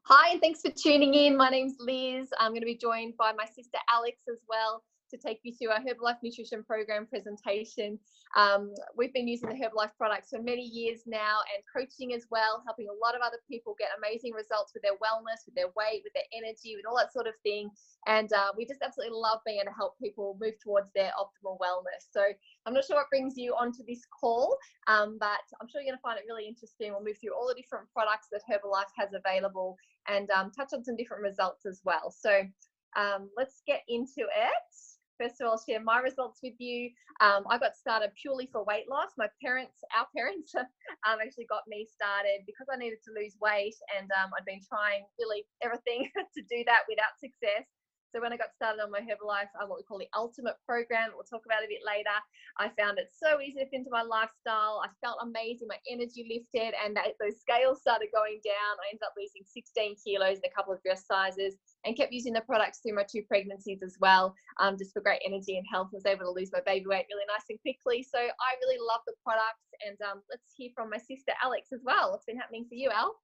Hi, and thanks for tuning in. My name's Liz. I'm going to be joined by my sister Alex as well to take you through our Herbalife Nutrition Program presentation. We've been using the Herbalife products for many years now, and coaching as well, helping a lot of other people get amazing results with their wellness, with their weight, with their energy, with all that sort of thing. And we just absolutely love being able to help people move towards their optimal wellness. So I'm not sure what brings you onto this call, but I'm sure you're going to find it really interesting. We'll move through all the different products that Herbalife has available and touch on some different results as well. So let's get into it. First of all, I'll share my results with you. I got started purely for weight loss. Our parents actually got me started because I needed to lose weight, and I'd been trying really everything to do that without success. So when I got started on my Herbalife, what we call the Ultimate Program, we'll talk about a bit later, I found it so easy to fit into my lifestyle. I felt amazing. My energy lifted, and those scales started going down. I ended up losing 16 kilos in a couple of dress sizes, and kept using the products through my 2 pregnancies as well, just for great energy and health. I was able to lose my baby weight really nice and quickly. So I really love the products, and let's hear from my sister Alex as well. What's been happening for you, Al?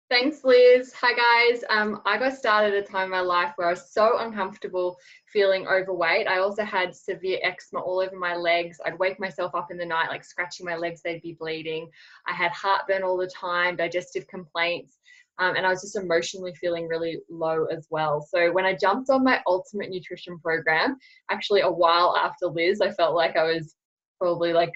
Thanks, Liz. Hi, guys. I got started at a time in my life where I was so uncomfortable feeling overweight. I also had severe eczema all over my legs. I'd wake myself up in the night, like scratching my legs, they'd be bleeding. I had heartburn all the time, digestive complaints, and I was just emotionally feeling really low as well. So when I jumped on my Ultimate Nutrition Program, actually a while after Liz, I felt like I was probably like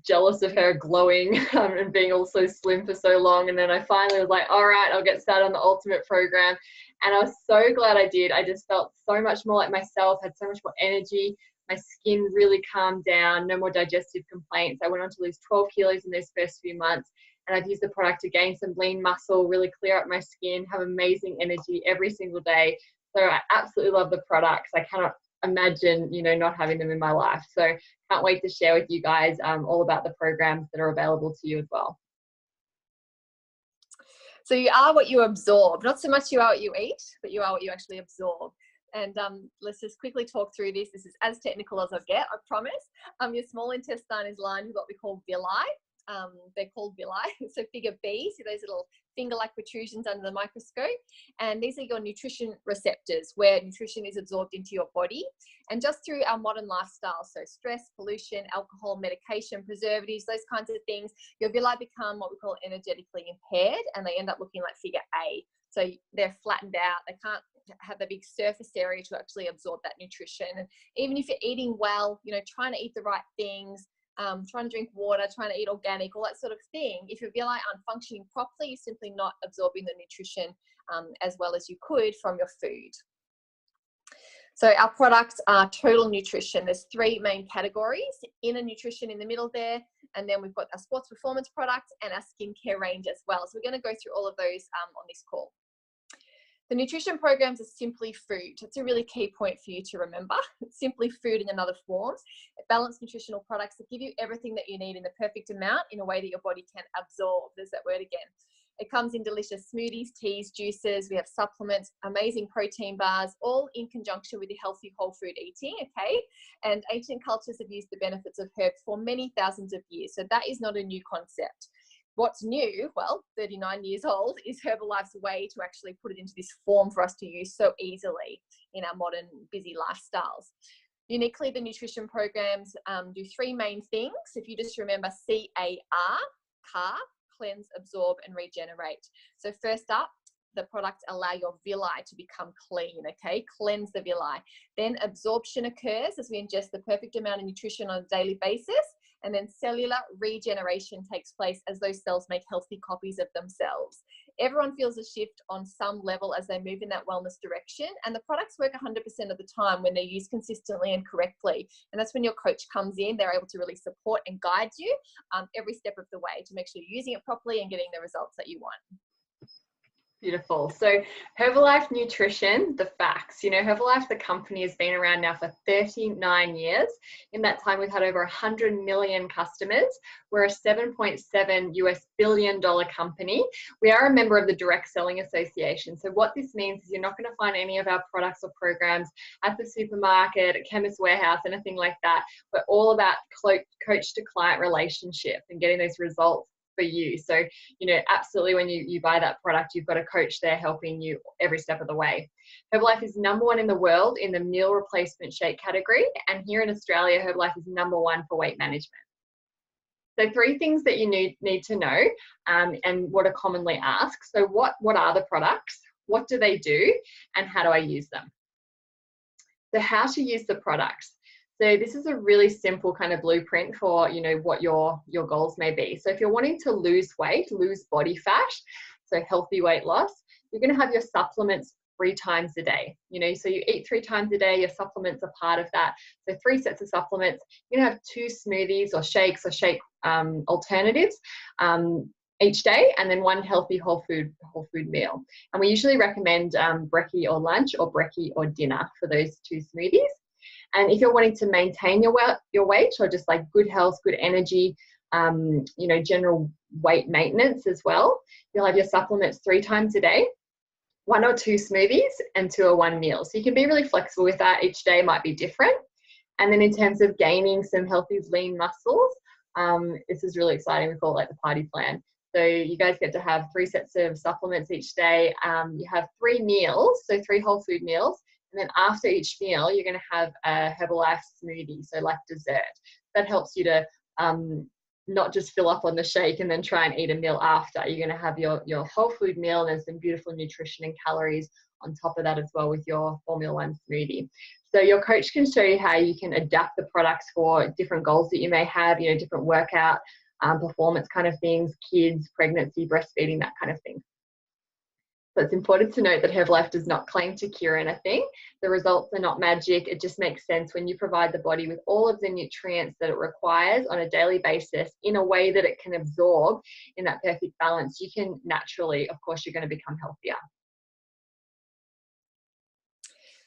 jealous of her glowing and being also slim for so long. And then I finally was like, all right, I'll get started on the Ultimate Program. And I was so glad I did. I just felt so much more like myself, had so much more energy. My skin really calmed down, no more digestive complaints. I went on to lose 12 kilos in those first few months. And I've used the product to gain some lean muscle, really clear up my skin, have amazing energy every single day. So I absolutely love the products. I cannot imagine, not having them in my life. So can't wait to share with you guys all about the programs that are available to you as well. So you are what you absorb. Not so much you are what you eat, but you are what you actually absorb. And let's just quickly talk through this. This is as technical as I get, I promise. Your small intestine is lined with what we call villi. They're called villi. So figure B, see those little finger-like protrusions under the microscope. And these are your nutrition receptors, where nutrition is absorbed into your body. And just through our modern lifestyle, so stress, pollution, alcohol, medication, preservatives, those kinds of things, your villi become what we call energetically impaired, and they end up looking like figure A. So they're flattened out. They can't have a big surface area to actually absorb that nutrition. And even if you're eating well, trying to eat the right things, trying to drink water, trying to eat organic, all that sort of thing, if your villi aren't functioning properly, you're simply not absorbing the nutrition as well as you could from your food. So our products are total nutrition. There's 3 main categories: inner nutrition in the middle there, and then we've got our sports performance products and our skincare range as well. So we're going to go through all of those on this call. The nutrition programs are simply food. It's a really key point for you to remember. It's simply food in another form. Balanced nutritional products that give you everything that you need in the perfect amount in a way that your body can absorb. There's that word again. It comes in delicious smoothies, teas, juices. We have supplements, amazing protein bars, all in conjunction with the healthy whole food eating, okay? And ancient cultures have used the benefits of herbs for many thousands of years. So that is not a new concept. What's new, 39 years old, is Herbalife's way to actually put it into this form for us to use so easily in our modern busy lifestyles. Uniquely, the nutrition programs do 3 main things. If you just remember CAR, CAR, cleanse, absorb, and regenerate. So first up, the products allow your villi to become clean, okay? Cleanse the villi. Then absorption occurs as we ingest the perfect amount of nutrition on a daily basis. And then cellular regeneration takes place as those cells make healthy copies of themselves. Everyone feels a shift on some level as they move in that wellness direction. And the products work 100% of the time when they're used consistently and correctly. And that's when your coach comes in. They're able to really support and guide you every step of the way to make sure you're using it properly and getting the results that you want. Beautiful. So Herbalife Nutrition, the facts. Herbalife, the company, has been around now for 39 years. In that time, we've had over 100 million customers. We're a $7.7 billion company. We are a member of the Direct Selling Association. So what this means is you're not going to find any of our products or programs at the supermarket, at Chemist Warehouse, anything like that. We're all about coach to client relationship and getting those results for you. So, you know, absolutely when you buy that product, you've got a coach there helping you every step of the way. Herbalife is #1 in the world in the meal replacement shake category. And here in Australia, Herbalife is #1 for weight management. So 3 things that you need to know and what are commonly asked. So what are the products? What do they do? And how do I use them? So how to use the products. So this is a really simple kind of blueprint for, you know, what your goals may be. So if you're wanting to lose weight, lose body fat, so healthy weight loss, you're going to have your supplements 3 times a day. You know, so you eat 3 times a day, your supplements are part of that. So 3 sets of supplements. You're going to have 2 smoothies or shakes or shake alternatives each day, and then 1 healthy whole food meal. And we usually recommend brekkie or lunch or brekkie or dinner for those 2 smoothies. And if you're wanting to maintain your weight or just like good health, good energy, you know, general weight maintenance as well, you'll have your supplements 3 times a day, 1 or 2 smoothies, and 2 or 1 meal. So you can be really flexible with that. Each day might be different. And then in terms of gaining some healthy lean muscles, this is really exciting. We call it like the party plan. So you guys get to have 3 sets of supplements each day. You have 3 meals, so 3 whole food meals. And then after each meal, you're going to have a Herbalife smoothie, so like dessert. That helps you to not just fill up on the shake and then try and eat a meal after. You're going to have your whole food meal, and there's some beautiful nutrition and calories on top of that as well with your Formula 1 smoothie. So your coach can show you how you can adapt the products for different goals that you may have, you know, different workout, performance kind of things, kids, pregnancy, breastfeeding, that kind of thing. So it's important to note that Herbalife does not claim to cure anything. The results are not magic. It just makes sense when you provide the body with all of the nutrients that it requires on a daily basis in a way that it can absorb in that perfect balance. You can naturally, of course, you're going to become healthier.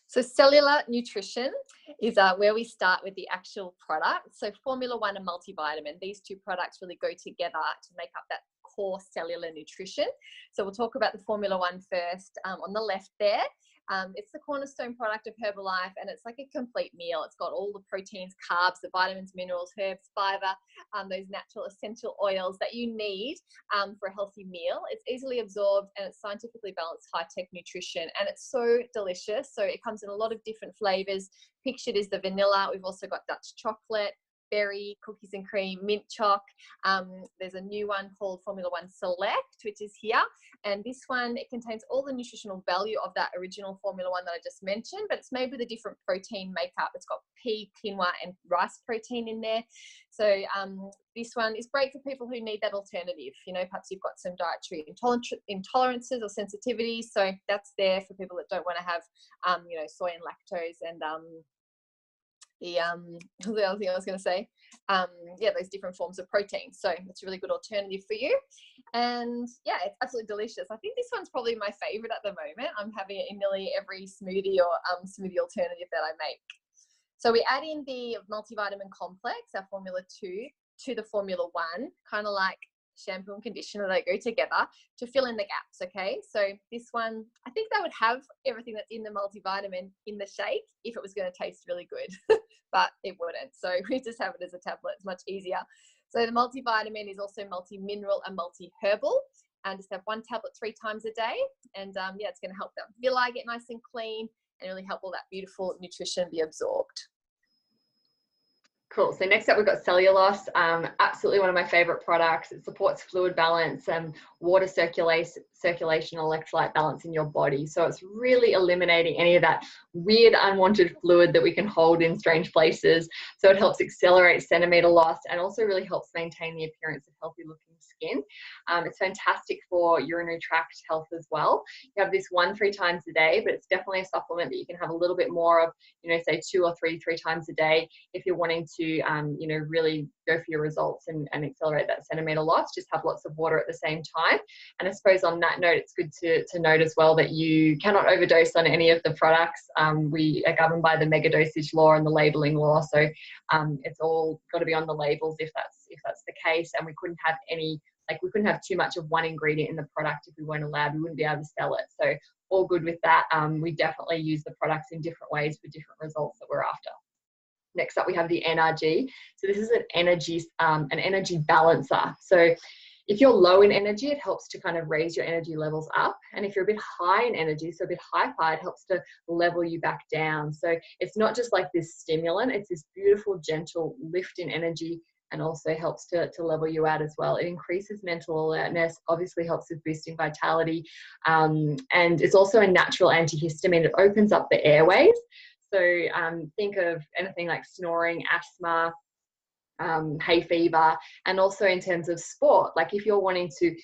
So cellular nutrition is where we start with the actual product. So Formula 1 and multivitamin, these 2 products really go together to make up that core cellular nutrition. So we'll talk about the Formula 1 first. On the left there, it's the cornerstone product of Herbalife, and it's like a complete meal. It's got all the proteins, carbs, the vitamins, minerals, herbs, fiber, those natural essential oils that you need for a healthy meal. It's easily absorbed, and it's scientifically balanced high-tech nutrition, and it's so delicious. So it comes in a lot of different flavors. Pictured is the vanilla. We've also got Dutch chocolate, berry, cookies and cream, mint choc. There's a new one called Formula 1 Select, which is here. And this one, it contains all the nutritional value of that original Formula 1 that I just mentioned, but it's made with a different protein makeup. It's got pea, quinoa, and rice protein in there. So this one is great for people who need that alternative. You know, perhaps you've got some dietary intolerances or sensitivities. So that's there for people that don't want to have, you know, soy and lactose and the other thing I was going to say, yeah, those different forms of protein. So it's a really good alternative for you. And yeah, it's absolutely delicious. I think this one's probably my favorite at the moment. I'm having it in nearly every smoothie or smoothie alternative that I make. So we add in the multivitamin complex, our Formula 2, to the Formula 1, kind of like shampoo and conditioner that go together to fill in the gaps. Okay, so this one, I think that would have everything that's in the multivitamin in the shake if it was going to taste really good, but it wouldn't. So we just have it as a tablet. It's much easier. So the multivitamin is also multi-mineral and multi-herbal, and just have 1 tablet 3 times a day. And yeah, it's going to help that villi get nice and clean and really help all that beautiful nutrition be absorbed. Cool. So next up, we've got cellulose. Absolutely one of my favorite products. It supports fluid balance and water circulation, electrolyte balance in your body. So it's really eliminating any of that weird unwanted fluid that we can hold in strange places. So it helps accelerate centimeter loss and also really helps maintain the appearance of healthy looking skin. It's fantastic for urinary tract health as well. You have this 1-3 times a day, but it's definitely a supplement that you can have a little bit more of, you know, say 2 or 3 times a day if you're wanting to, you know, really go for your results and accelerate that centimeter loss. Just have lots of water at the same time. And I suppose on that note, it's good to note as well that you cannot overdose on any of the products. We are governed by the mega dosage law and the labeling law. So it's all got to be on the labels if that's the case. And we couldn't have we couldn't have too much of one ingredient in the product if we weren't allowed. We wouldn't be able to sell it. So all good with that. We definitely use the products in different ways for different results that we're after. Next up, we have the NRG. So this is an energy balancer. So If you're low in energy, it helps to kind of raise your energy levels up. And if you're a bit high in energy, so a bit hyper, it helps to level you back down. So it's not just like this stimulant, it's this beautiful, gentle lift in energy, and also helps to level you out as well. It increases mental alertness, obviously helps with boosting vitality. And it's also a natural antihistamine. It opens up the airways. So think of anything like snoring, asthma, hay fever, and also in terms of sport, like if you're wanting to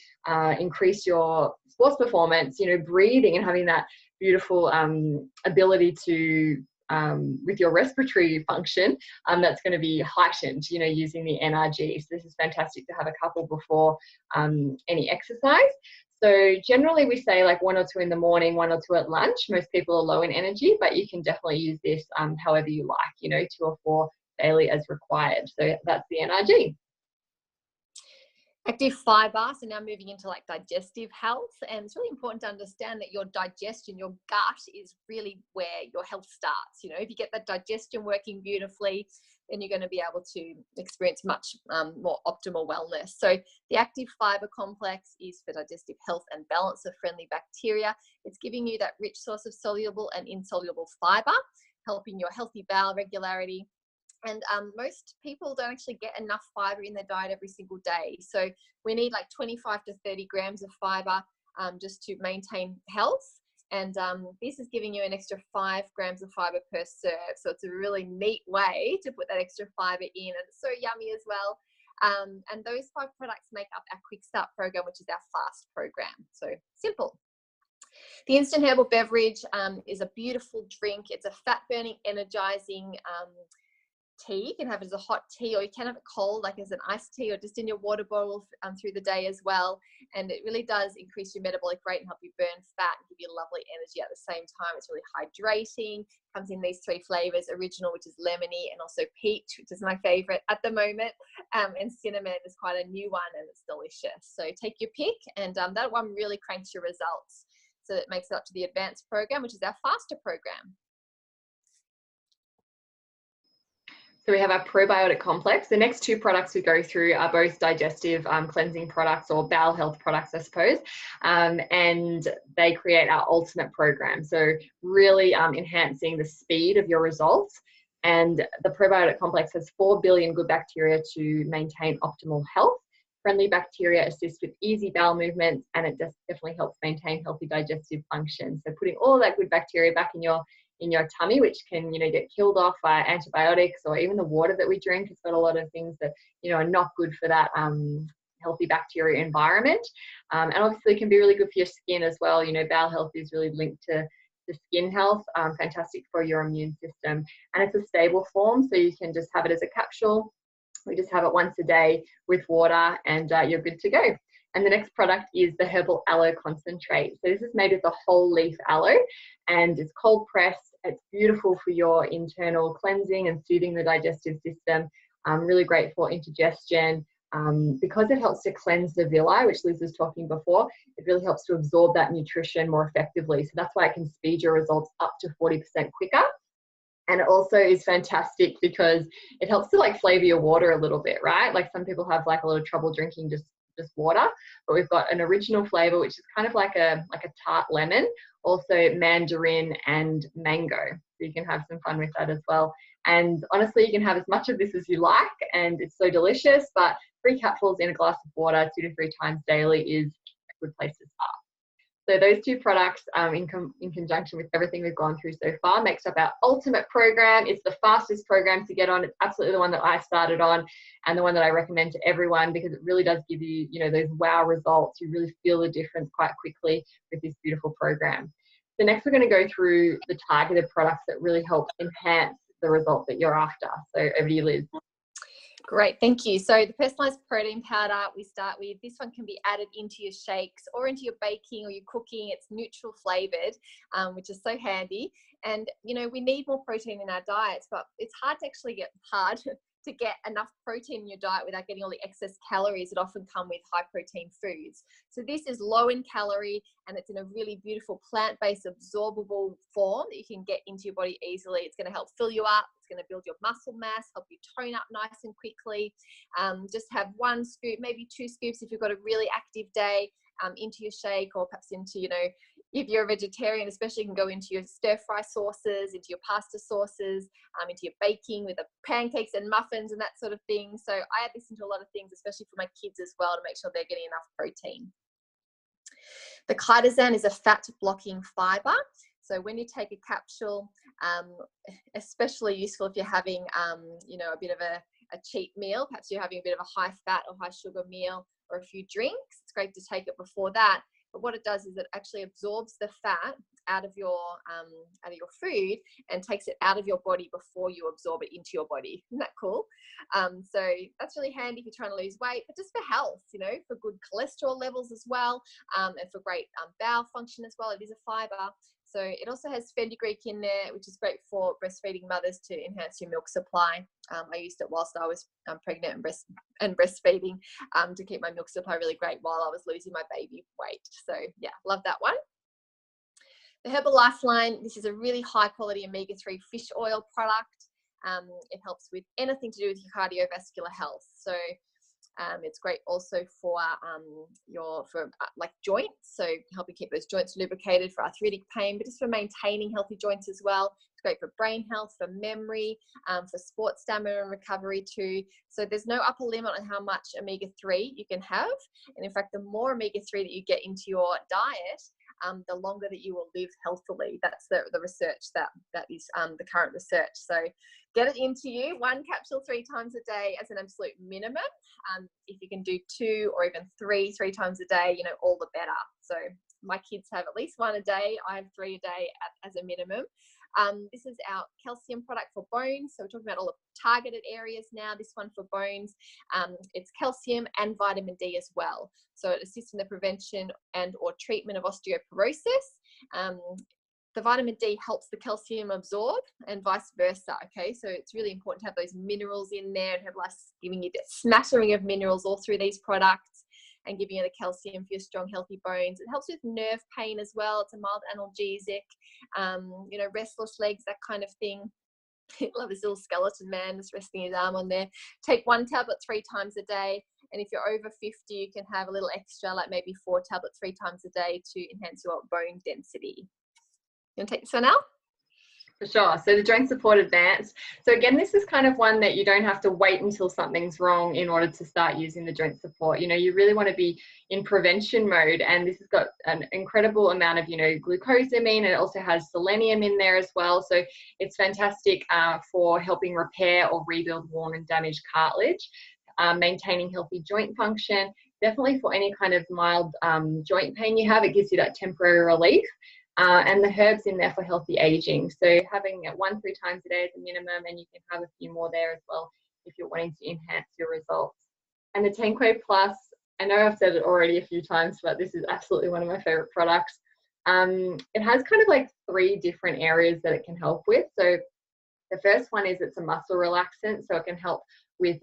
increase your sports performance, you know, breathing and having that beautiful ability to with your respiratory function, that's going to be heightened, you know, using the NRG. So this is fantastic to have a couple before any exercise. So generally we say like 1 or 2 in the morning, 1 or 2 at lunch. Most people are low in energy, but you can definitely use this however you like, you know, 2 or 4 daily as required. So that's the NRG. Active fiber, so now moving into like digestive health, and it's really important to understand that your digestion, your gut is really where your health starts. You know, if you get that digestion working beautifully, then you're going to be able to experience much more optimal wellness. So the active fiber complex is for digestive health and balance of friendly bacteria. It's giving you that rich source of soluble and insoluble fiber, helping your healthy bowel regularity. And most people don't actually get enough fiber in their diet every single day. So we need like 25 to 30 grams of fiber just to maintain health. And this is giving you an extra 5 grams of fiber per serve. So it's a really neat way to put that extra fiber in. And it's so yummy as well. And those 5 products make up our Quick Start program, which is our fast program. So simple. The instant herbal beverage is a beautiful drink. It's a fat-burning, energizing tea. You can have it as a hot tea, or you can have it cold, like as an iced tea, or just in your water bottle through the day as well. And it really does increase your metabolic rate and help you burn fat and give you lovely energy at the same time. It's really hydrating. Comes in these 3 flavors: original, which is lemony, and also peach, which is my favorite at the moment, and cinnamon is quite a new one, and it's delicious. So take your pick, and that one really cranks your results. So it makes it up to the advanced program, which is our faster program. So we have our probiotic complex. The next 2 products we go through are both digestive cleansing products, or bowel health products, I suppose. And they create our ultimate program. So really enhancing the speed of your results. And the probiotic complex has 4 billion good bacteria to maintain optimal health. Friendly bacteria assist with easy bowel movements, and it just definitely helps maintain healthy digestive function. So putting all that good bacteria back in your tummy, which can, you know, get killed off by antibiotics, or even the water that we drink has got a lot of things that, you know, are not good for that healthy bacteria environment. And obviously can be really good for your skin as well. You know, bowel health is really linked to the skin health, fantastic for your immune system. And it's a stable form, so you can just have it as a capsule. We just have it once a day with water, and you're good to go. And the next product is the herbal aloe concentrate. So this is made with the whole leaf aloe, and it's cold pressed. It's beautiful for your internal cleansing and soothing the digestive system. Really great for indigestion. Because it helps to cleanse the villi, which Liz was talking before, it really helps to absorb that nutrition more effectively. So that's why it can speed your results up to 40% quicker. And it also is fantastic because it helps to like flavor your water a little bit, right? Like some people have like a lot of trouble drinking just water, but we've got an original flavor, which is kind of like a tart lemon, also mandarin and mango. So you can have some fun with that as well. And honestly, you can have as much of this as you like, and it's so delicious, but 3 capsules in a glass of water 2 to 3 times daily is a good place to start. So those 2 products in conjunction with everything we've gone through so far makes up our ultimate program. It's the fastest program to get on. It's absolutely the one that I started on, and the one that I recommend to everyone, because it really does give you, you know, those wow results. You really feel the difference quite quickly with this beautiful program. So next we're going to go through the targeted products that really help enhance the result that you're after. So over to you, Liz. Great, thank you. So the personalized protein powder we start with, this one can be added into your shakes or into your baking or your cooking. It's neutral flavored, which is so handy. And, you know, we need more protein in our diets, but it's hard to actually get to get enough protein in your diet without getting all the excess calories that often come with high protein foods. So this is low in calorie, and it's in a really beautiful plant-based absorbable form that you can get into your body easily. It's going to help fill you up. It's going to build your muscle mass, help you tone up nice and quickly. Just have 1 scoop, maybe 2 scoops if you've got a really active day, into your shake, or perhaps into, you know, if you're a vegetarian, especially, you can go into your stir fry sauces, into your pasta sauces, into your baking with the pancakes and muffins and that sort of thing. So I add this into a lot of things, especially for my kids as well, to make sure they're getting enough protein. The chitosan is a fat blocking fiber. So when you take a capsule, especially useful if you're having, you know, a bit of a cheat meal, perhaps you're having a bit of a high fat or high sugar meal or a few drinks, it's great to take it before that. But what it does is it actually absorbs the fat out of your food and takes it out of your body before you absorb it into your body. Isn't that cool? So that's really handy if you're trying to lose weight, but just for health, you know, for good cholesterol levels as well, and for great bowel function as well. It is a fiber. So it also has fenugreek in there, which is great for breastfeeding mothers to enhance your milk supply. I used it whilst I was pregnant and breastfeeding, to keep my milk supply really great while I was losing my baby weight. So yeah, love that one. The Herbalife line, this is a really high quality omega-3 fish oil product. It helps with anything to do with your cardiovascular health. So it's great also for like joints, so helping keep those joints lubricated for arthritic pain, but just for maintaining healthy joints as well. It's great for brain health, for memory, for sports stamina and recovery too. So there's no upper limit on how much omega-3 you can have, and in fact, the more omega-3 that you get into your diet, the longer that you will live healthily. That's the research that is the current research. So get it into you. 1 capsule 3 times a day as an absolute minimum. If you can do 2 or even 3 times a day, you know, all the better. So my kids have at least 1 a day. I have 3 a day as a minimum. This is our calcium product for bones. So we're talking about all the targeted areas now. This one for bones. It's calcium and vitamin D as well. So it assists in the prevention and or treatment of osteoporosis. The vitamin D helps the calcium absorb and vice versa. Okay, so it's really important to have those minerals in there, and Herbalife's giving you that smattering of minerals all through these products and giving you the calcium for your strong, healthy bones. It helps with nerve pain as well. It's a mild analgesic, you know, restless legs, that kind of thing. I love this little skeleton man just resting his arm on there. Take 1 tablet 3 times a day. And if you're over 50, you can have a little extra, like maybe 4 tablets 3 times a day to enhance your bone density. You want to take this one out? For sure. So the Joint Support Advanced. So again, this is kind of one that you don't have to wait until something's wrong in order to start using the joint support. You know, you really want to be in prevention mode, and this has got an incredible amount of, you know, glucosamine, and it also has selenium in there as well. So it's fantastic for helping repair or rebuild worn and damaged cartilage, maintaining healthy joint function. Definitely for any kind of mild joint pain you have, it gives you that temporary relief. And the herbs in there for healthy aging. So having it 1-3 times a day is a minimum, and you can have a few more there as well if you're wanting to enhance your results. And the Tenquay Plus, I know I've said it already a few times, but this is absolutely one of my favorite products. It has kind of like 3 different areas that it can help with. So the first one is it's a muscle relaxant, so it can help with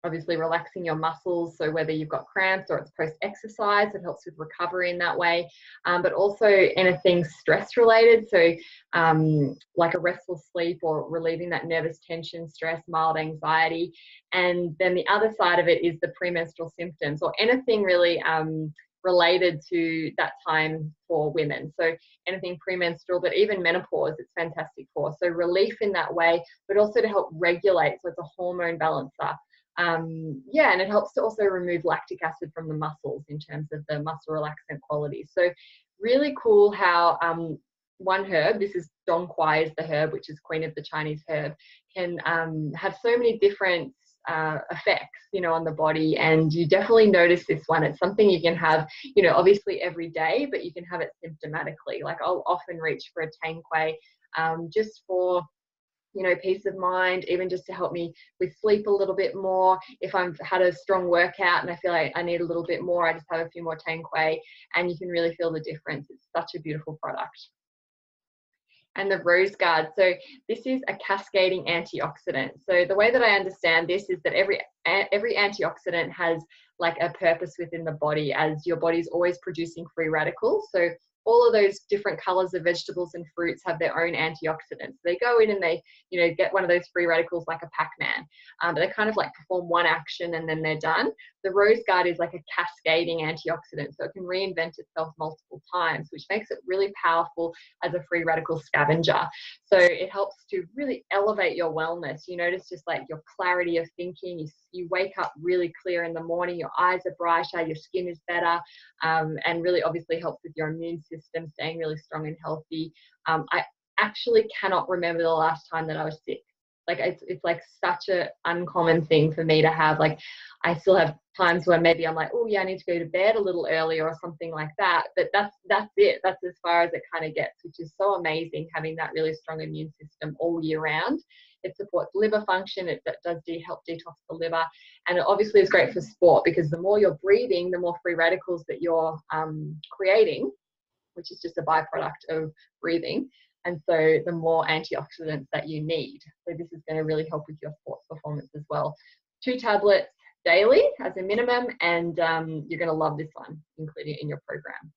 obviously relaxing your muscles. So whether you've got cramps or it's post-exercise, it helps with recovery in that way. But also anything stress related. So like a restful sleep or relieving that nervous tension, stress, mild anxiety. And then the other side of it is the premenstrual symptoms, or anything really related to that time for women. So anything premenstrual, but even menopause, it's fantastic for. So relief in that way, but also to help regulate. So it's a hormone balancer. Yeah, and it helps to also remove lactic acid from the muscles in terms of the muscle relaxant qualities. So really cool how one herb, this is Dong Quai is the herb, which is queen of the Chinese herb, can have so many different effects, you know, on the body. And you definitely notice this one. It's something you can have, you know, obviously every day, but you can have it symptomatically. Like I'll often reach for a Tang Quai just for, you know, peace of mind, even just to help me with sleep a little bit more. If I've had a strong workout and I feel like I need a little bit more, I just have a few more Tang Quai, and you can really feel the difference. It's such a beautiful product. and the rose guard. So this is a cascading antioxidant. So the way that I understand this is that every antioxidant has like a purpose within the body, as your body's always producing free radicals. So all of those different colors of vegetables and fruits have their own antioxidants. They go in and they, get one of those free radicals like a Pac-Man, but they kind of like perform one action and then they're done. The rose guard is like a cascading antioxidant, so it can reinvent itself multiple times, which makes it really powerful as a free radical scavenger. So it helps to really elevate your wellness. You notice just like your clarity of thinking, you wake up really clear in the morning, your eyes are brighter, your skin is better, and really obviously helps with your immune system staying really strong and healthy. I actually cannot remember the last time that I was sick. Like it's like such an uncommon thing for me to have. Like I still have times where maybe I'm like, oh yeah, I need to go to bed a little earlier or something like that. But that's it. That's as far as it kind of gets, which is so amazing, having that really strong immune system all year round. It supports liver function. It does help detox the liver. And it obviously is great for sport, because the more you're breathing, the more free radicals that you're creating, which is just a byproduct of breathing. And so the more antioxidants that you need. So this is going to really help with your sports performance as well. 2 tablets daily as a minimum, and you're going to love this one, including it in your program.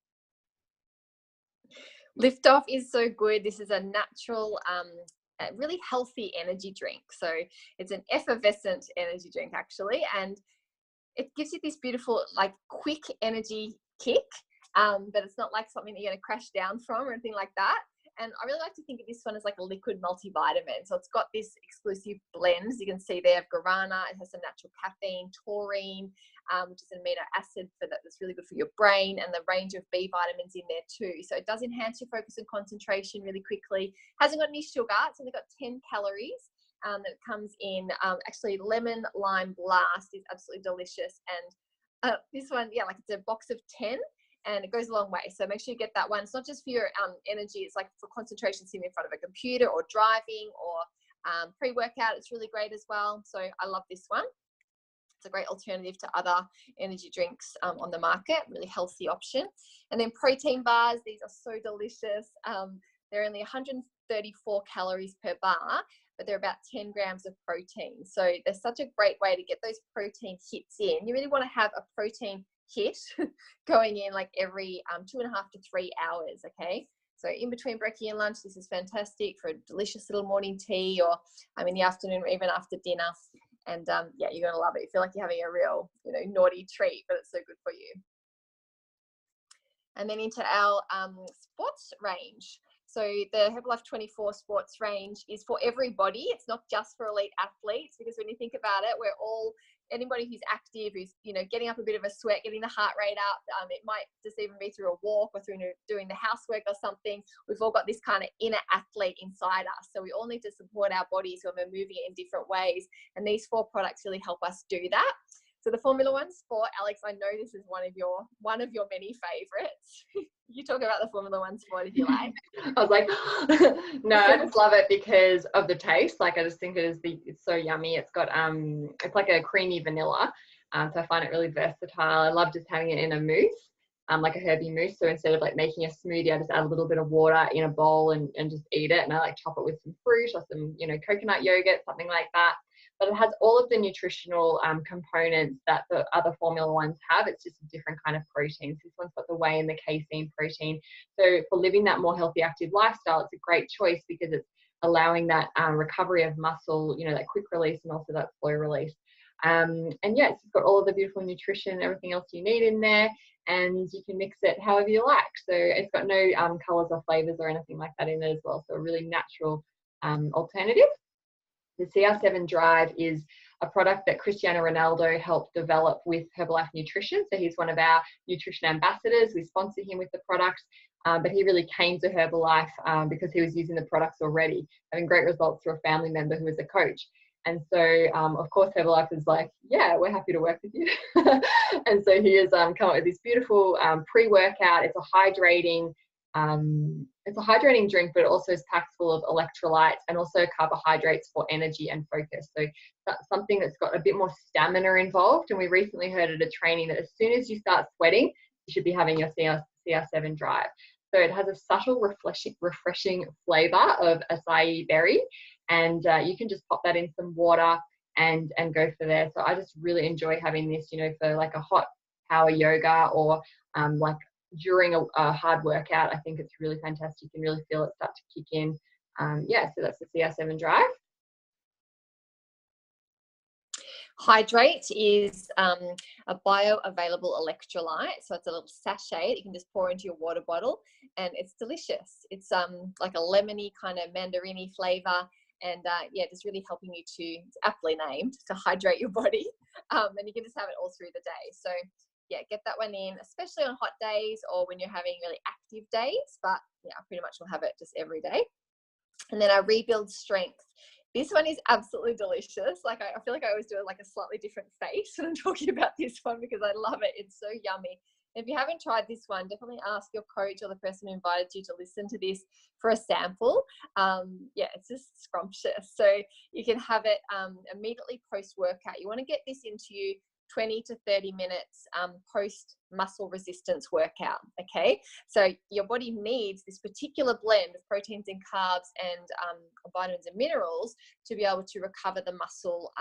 Lift Off is so good. This is a natural, a really healthy energy drink. So it's an effervescent energy drink actually, and it gives you this beautiful like quick energy kick, but it's not like something that you're going to crash down from or anything like that. And I really like to think of this one as like a liquid multivitamin. So it's got this exclusive blend, you can see there, of guarana. It has some natural caffeine, taurine, which is an amino acid that's really good for your brain, and the range of B vitamins in there too. So it does enhance your focus and concentration really quickly. Hasn't got any sugar. It's only got 10 calories. That comes in actually lemon lime blast is absolutely delicious. And this one, yeah, like it's a box of 10. And it goes a long way. So make sure you get that one. It's not just for your energy. It's like for concentration, sitting in front of a computer or driving or pre-workout. It's really great as well. So I love this one. It's a great alternative to other energy drinks on the market. Really healthy option. And then protein bars. These are so delicious. They're only 134 calories per bar, but they're about 10 grams of protein. So they're such a great way to get those protein hits in. You really want to have a protein hit going in like every 2.5 to 3 hours. Okay, so in between brekkie and lunch, this is fantastic for a delicious little morning tea, or in the afternoon, or even after dinner. And yeah, you're gonna love it. You feel like you're having a real naughty treat, but it's so good for you. And then into our sports range. So the Herbalife 24 sports range is for everybody. It's not just for elite athletes, because when you think about it, we're all, anybody who's active, who's getting up a bit of a sweat, getting the heart rate up. It might just even be through a walk or through doing the housework or something. We've all got this kind of inner athlete inside us. So we all need to support our bodies when we're moving it in different ways. And these 4 products really help us do that. So the Formula One Sport, Alex, I know this is one of your many favorites. You talk about the Formula One Sport if you like. I was like, no, I just love it because of the taste. Like I just think it's so yummy. It's got it's like a creamy vanilla. So I find it really versatile. I love just having it in a mousse, like a herby mousse. So instead of like making a smoothie, I just add a little bit of water in a bowl and just eat it. And I like top it with some fruit or some coconut yogurt, something like that. But it has all of the nutritional components that the other Formula Ones have. It's just a different kind of protein. So this one's got the whey and the casein protein. So for living that more healthy, active lifestyle, it's a great choice because it's allowing that recovery of muscle, that quick release, and also that slow release. And yeah, it's got all of the beautiful nutrition and everything else you need in there. And you can mix it however you like. So it's got no colors or flavors or anything like that in it as well. So a really natural alternative. The CR7 Drive is a product that Cristiano Ronaldo helped develop with Herbalife Nutrition. So he's one of our nutrition ambassadors. We sponsor him with the products, but he really came to Herbalife because he was using the products already, having great results through a family member who was a coach. And so, of course, Herbalife is like, yeah, we're happy to work with you. And so he has come up with this beautiful pre-workout. It's a hydrating drink, but it also is packed full of electrolytes and also carbohydrates for energy and focus. So that's something that's got a bit more stamina involved. And we recently heard at a training that as soon as you start sweating, you should be having your CR7 Drive. So it has a subtle refreshing flavor of acai berry, and you can just pop that in some water and go for there. So I just really enjoy having this, you know, for like a hot power yoga or like during a hard workout. I think it's really fantastic. You can really feel it start to kick in. Yeah, so that's the CR7 Drive. Hydrate is a bioavailable electrolyte. So it's a little sachet that you can just pour into your water bottle, and it's delicious. It's like a lemony kind of mandarin-y flavor, and yeah, just really helping you to, it's aptly named, to hydrate your body. And you can just have it all through the day. So yeah, get that one in, especially on hot days or when you're having really active days. But yeah, I pretty much will have it just every day. And then our Rebuild Strength. This one is absolutely delicious. Like I feel like I always do like a slightly different face when I'm talking about this one because I love it. It's so yummy. If you haven't tried this one, definitely ask your coach or the person who invited you to listen to this for a sample. Yeah, it's just scrumptious. So you can have it immediately post-workout. You want to get this into you 20 to 30 minutes post muscle resistance workout. Okay, so your body needs this particular blend of proteins and carbs and vitamins and minerals to be able to recover the muscle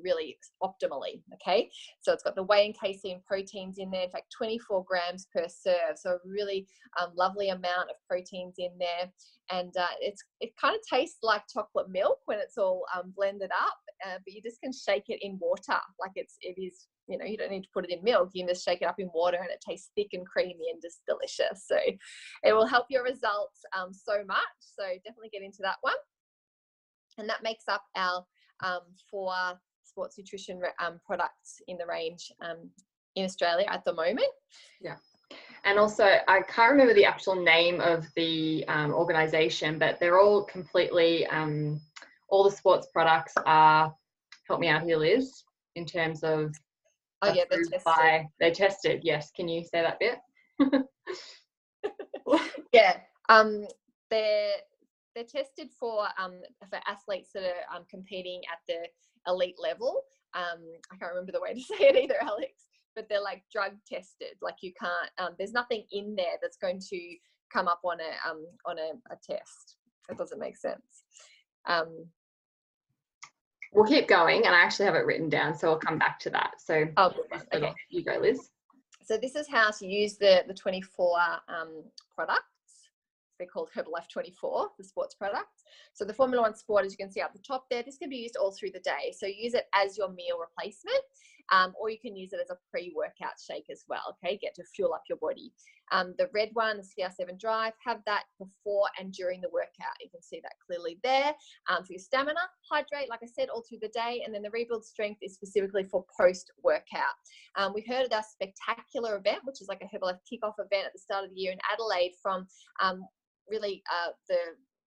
really optimally. Okay, so it's got the whey and casein proteins in there, in fact 24 grams per serve, so a really lovely amount of proteins in there. And it kind of tastes like chocolate milk when it's all blended up, but you just can shake it in water. Like it is, you know, you don't need to put it in milk. You can just shake it up in water and it tastes thick and creamy and just delicious. So it will help your results so much. So definitely get into that one. And that makes up our 4 sports nutrition products in the range in Australia at the moment. Yeah. And also, I can't remember the actual name of the organization, but they're all completely, all the sports products are, help me out here, Liz, in terms of, oh yeah, they're tested. They're tested, yes. Can you say that bit? Yeah, they're tested for athletes that are competing at the elite level. I can't remember the way to say it either, Alex. But they're like drug tested. Like you can't. There's nothing in there that's going to come up on a test. That doesn't make sense. We'll keep going, and I actually have it written down, so I'll come back to that. So okay, you go, Liz. So this is how to use the 24 products. They're called Herbalife 24, the sports products. So the Formula One Sport, as you can see up the top there, this can be used all through the day. So use it as your meal replacement, or you can use it as a pre-workout shake as well, okay? Get to fuel up your body. The red one, the CR7 Drive, have that before and during the workout. You can see that clearly there. For your stamina, hydrate, like I said, all through the day. And then the Rebuild Strength is specifically for post-workout. We heard of our spectacular event, which is like a Herbalife kickoff event at the start of the year in Adelaide from really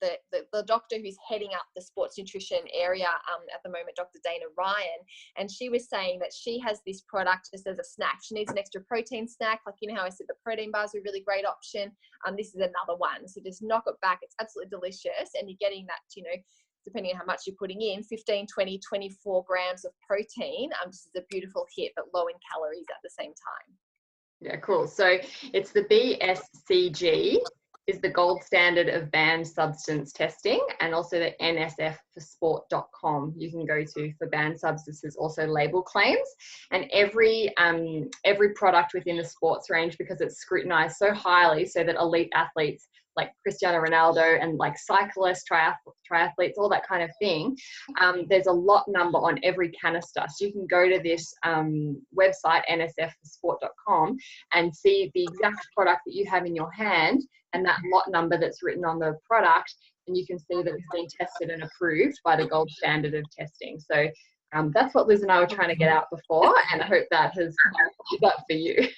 the doctor who's heading up the sports nutrition area at the moment, Dr. Dana Ryan, and she was saying that she has this product just as a snack. She needs an extra protein snack, like, you know how I said the protein bars are a really great option. This is another one, so just knock it back. It's absolutely delicious, and you're getting that, you know, depending on how much you're putting in, 15, 20, 24 grams of protein. This is a beautiful hit, but low in calories at the same time. Yeah, cool. So it's the BSCG is the gold standard of banned substance testing, and also the NSF for sport.com you can go to for banned substances, also label claims. And every product within the sports range, because it's scrutinized so highly so that elite athletes like Cristiano Ronaldo and like cyclists, triathletes, all that kind of thing, there's a lot number on every canister. So you can go to this website, nsfforsport.com, and see the exact product that you have in your hand and that lot number that's written on the product, and you can see that it's been tested and approved by the gold standard of testing. So that's what Liz and I were trying to get out before, and I hope that has come up for you.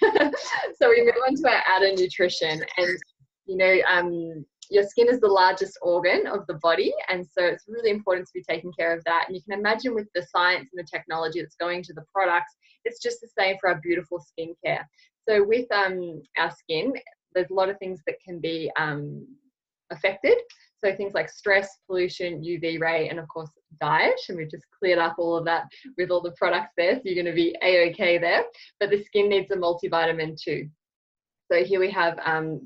So we move on to our outer nutrition, and you know, your skin is the largest organ of the body, and so it's really important to be taking care of that. And you can imagine with the science and the technology that's going to the products, it's just the same for our beautiful skincare. So with our skin, there's a lot of things that can be affected. So things like stress, pollution, UV ray, and of course diet. And we've just cleared up all of that with all the products there, so you're going to be A-okay there. But the skin needs a multivitamin too. So here we have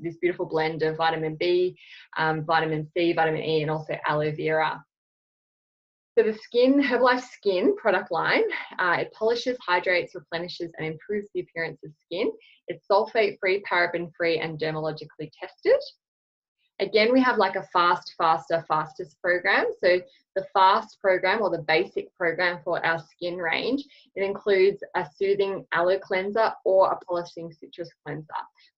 this beautiful blend of vitamin B, vitamin C, vitamin E, and also aloe vera. So the Herbalife Skin product line, it polishes, hydrates, replenishes, and improves the appearance of skin. It's sulfate-free, paraben-free, and dermatologically tested. Again, we have like a fast, faster, fastest program. So the fast program, or the basic program for our skin range, it includes a soothing aloe cleanser or a polishing citrus cleanser.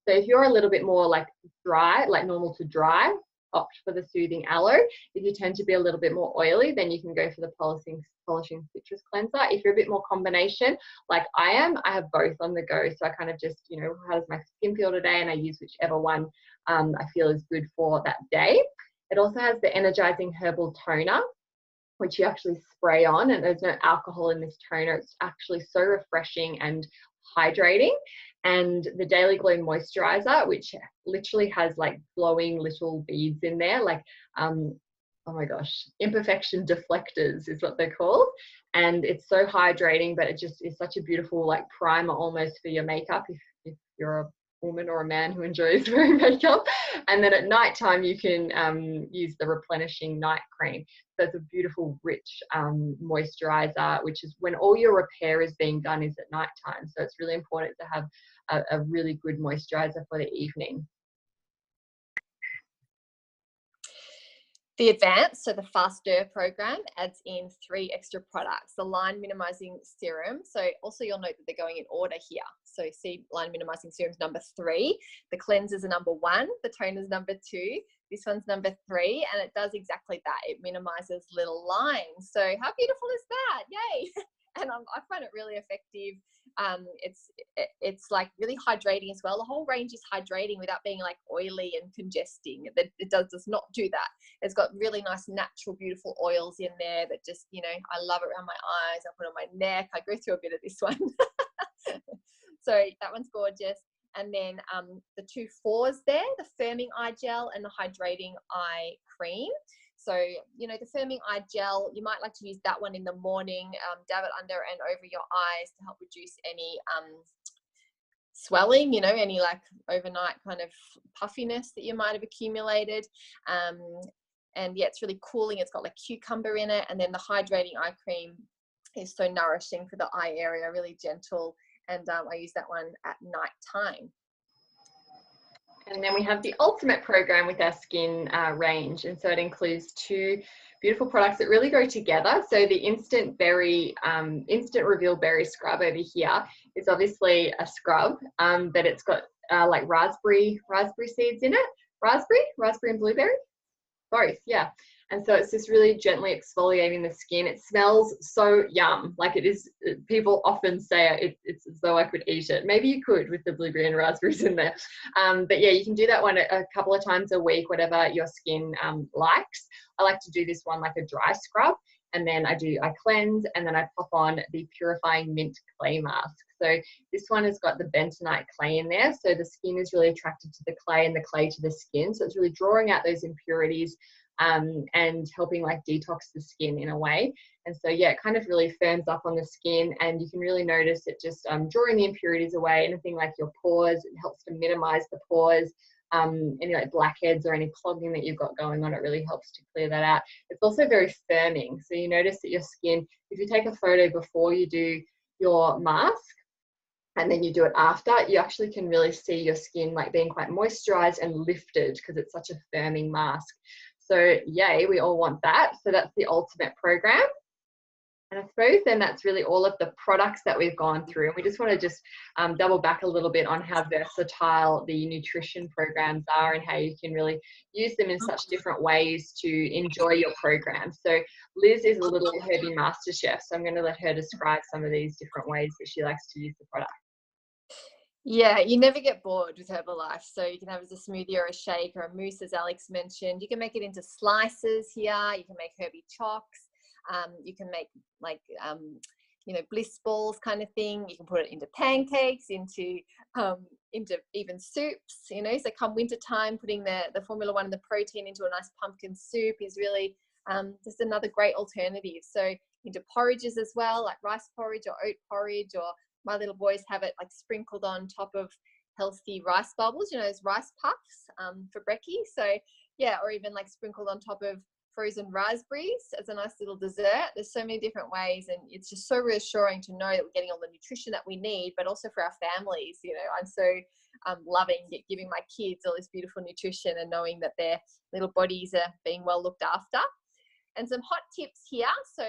So if you're a little bit more like dry, like normal to dry, opt for the soothing aloe. If you tend to be a little bit more oily, then you can go for the polishing citrus cleanser. If you're a bit more combination, like I am, I have both on the go. So I kind of just, you know, how does my skin feel today? And I use whichever one I feel is good for that day. It also has the energizing herbal toner, which you actually spray on, and there's no alcohol in this toner. It's actually so refreshing and hydrating. And the Daily Glow moisturizer, which literally has like glowing little beads in there, like oh my gosh, imperfection deflectors is what they're called. And it's so hydrating, but it just is such a beautiful like primer almost for your makeup if you're a woman or a man who enjoys wearing makeup. And then at nighttime you can use the replenishing night cream. So it's a beautiful rich moisturizer, which is when all your repair is being done is at nighttime. So it's really important to have a really good moisturizer for the evening. The Advanced, so the Faster program, adds in 3 extra products. The line minimizing serum. So also you'll note that they're going in order here. So see, line minimizing serum's number 3. The cleansers are number 1. The toner's number 2. This one's number 3, and it does exactly that. It minimizes little lines. So how beautiful is that? Yay! And I find it really effective. It's like really hydrating as well. The whole range is hydrating without being like oily and congesting. It does not do that. It's got really nice, natural, beautiful oils in there that just, you know, I love it around my eyes. I put it on my neck. I go through a bit of this one. So that one's gorgeous. And then the 2 4s there, the firming eye gel and the hydrating eye cream. So, you know, the firming eye gel, you might like to use that one in the morning, dab it under and over your eyes to help reduce any swelling, you know, any like overnight kind of puffiness that you might have accumulated. And yeah, it's really cooling. It's got like cucumber in it. And then the hydrating eye cream is so nourishing for the eye area, really gentle. And I use that one at night time. And then we have the Ultimate program with our skin range. And so it includes 2 beautiful products that really go together. So the Instant Reveal Berry Scrub over here is obviously a scrub, but it's got like raspberry seeds in it. Raspberry and blueberry? Both, yeah. And so it's just really gently exfoliating the skin. It smells so yum. Like it is, people often say it's as though I could eat it. Maybe you could with the blueberry and raspberries in there. But yeah, you can do that one a couple of times a week, whatever your skin likes. I like to do this one like a dry scrub. And then I cleanse, and then I pop on the Purifying Mint Clay Mask. So this one has got the bentonite clay in there. So the skin is really attracted to the clay and the clay to the skin. So it's really drawing out those impurities and helping like detox the skin in a way. And so yeah, it kind of really firms up on the skin, and you can really notice it just drawing the impurities away, anything like your pores. It helps to minimize the pores. Any like blackheads or any clogging that you've got going on, it really helps to clear that out. It's also very firming. So you notice that your skin, if you take a photo before you do your mask and then you do it after, you actually can really see your skin like being quite moisturized and lifted because it's such a firming mask. So yay, we all want that. So that's the Ultimate program. And I suppose then that's really all of the products that we've gone through. And we just want to just double back a little bit on how versatile the nutrition programs are and how you can really use them in such different ways to enjoy your program. So Liz is a little Herbie master chef, so I'm going to let her describe some of these different ways that she likes to use the product. Yeah, you never get bored with Herbalife. So you can have it as a smoothie or a shake or a mousse, as Alex mentioned. You can make it into slices here. You can make Herbie chocks. You can make like, you know, bliss balls kind of thing. You can put it into pancakes, into even soups, you know. So come winter time, putting the Formula 1 and the protein into a nice pumpkin soup is really just another great alternative. So into porridges as well, like rice porridge or oat porridge, or my little boys have it like sprinkled on top of healthy rice bubbles, you know, those rice puffs for brekkie. So yeah, or even like sprinkled on top of frozen raspberries as a nice little dessert. There's so many different ways, and it's just so reassuring to know that we're getting all the nutrition that we need, but also for our families. You know, I'm so loving giving my kids all this beautiful nutrition and knowing that their little bodies are being well looked after. And some hot tips here. So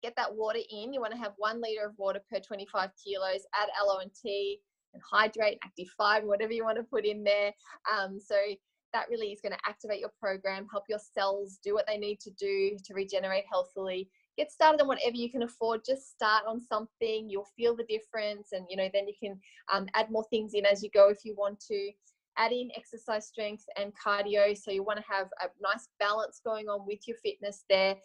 get that water in. You want to have 1 liter of water per 25 kilos. Add aloe and tea and hydrate, active fiber, whatever you want to put in there. So that really is going to activate your program, help your cells do what they need to do to regenerate healthily. Get started on whatever you can afford. Just start on something. You'll feel the difference, and you know, then you can add more things in as you go if you want to. Add in exercise, strength and cardio. So you want to have a nice balance going on with your fitness there.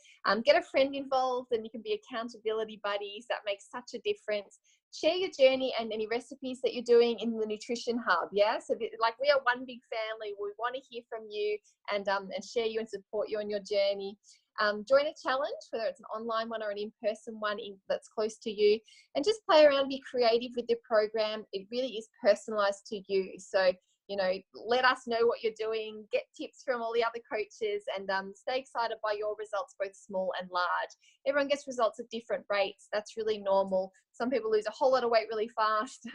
Get a friend involved, and you can be accountability buddies. That makes such a difference. Share your journey and any recipes that you're doing in the Nutrition Hub. Yeah, so like we are one big family. We want to hear from you and share you and support you on your journey. Join a challenge, whether it's an online one or an in-person one that's close to you, and just play around, be creative with your program. It really is personalized to you. So, you know, let us know what you're doing, get tips from all the other coaches, and stay excited by your results, both small and large. Everyone gets results at different rates. That's really normal. Some people lose a whole lot of weight really fast.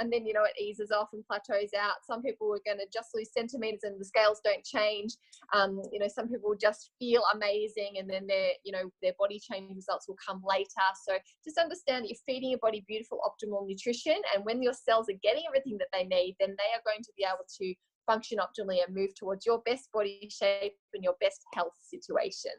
And then, you know, it eases off and plateaus out. Some people are going to just lose centimeters and the scales don't change. You know, some people just feel amazing, and then their body change results will come later. So just understand that you're feeding your body beautiful, optimal nutrition. And when your cells are getting everything that they need, then they are going to be able to function optimally and move towards your best body shape and your best health situation.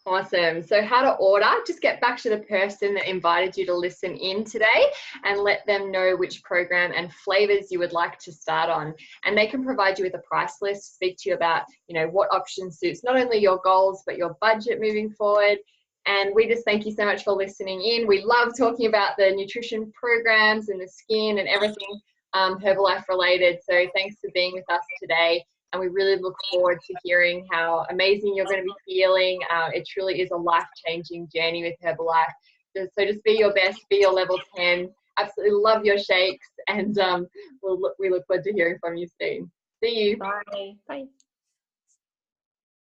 Awesome. So how to order, just get back to the person that invited you to listen in today and let them know which program and flavors you would like to start on. And they can provide you with a price list, speak to you about, you know, what option suits not only your goals, but your budget moving forward. And we just thank you so much for listening in. We love talking about the nutrition programs and the skin and everything Herbalife related. So thanks for being with us today. And we really look forward to hearing how amazing you're going to be feeling. It truly is a life-changing journey with Herbalife. So just be your best, be your level 10. Absolutely love your shakes. And we look forward to hearing from you soon. See you. Bye. Bye.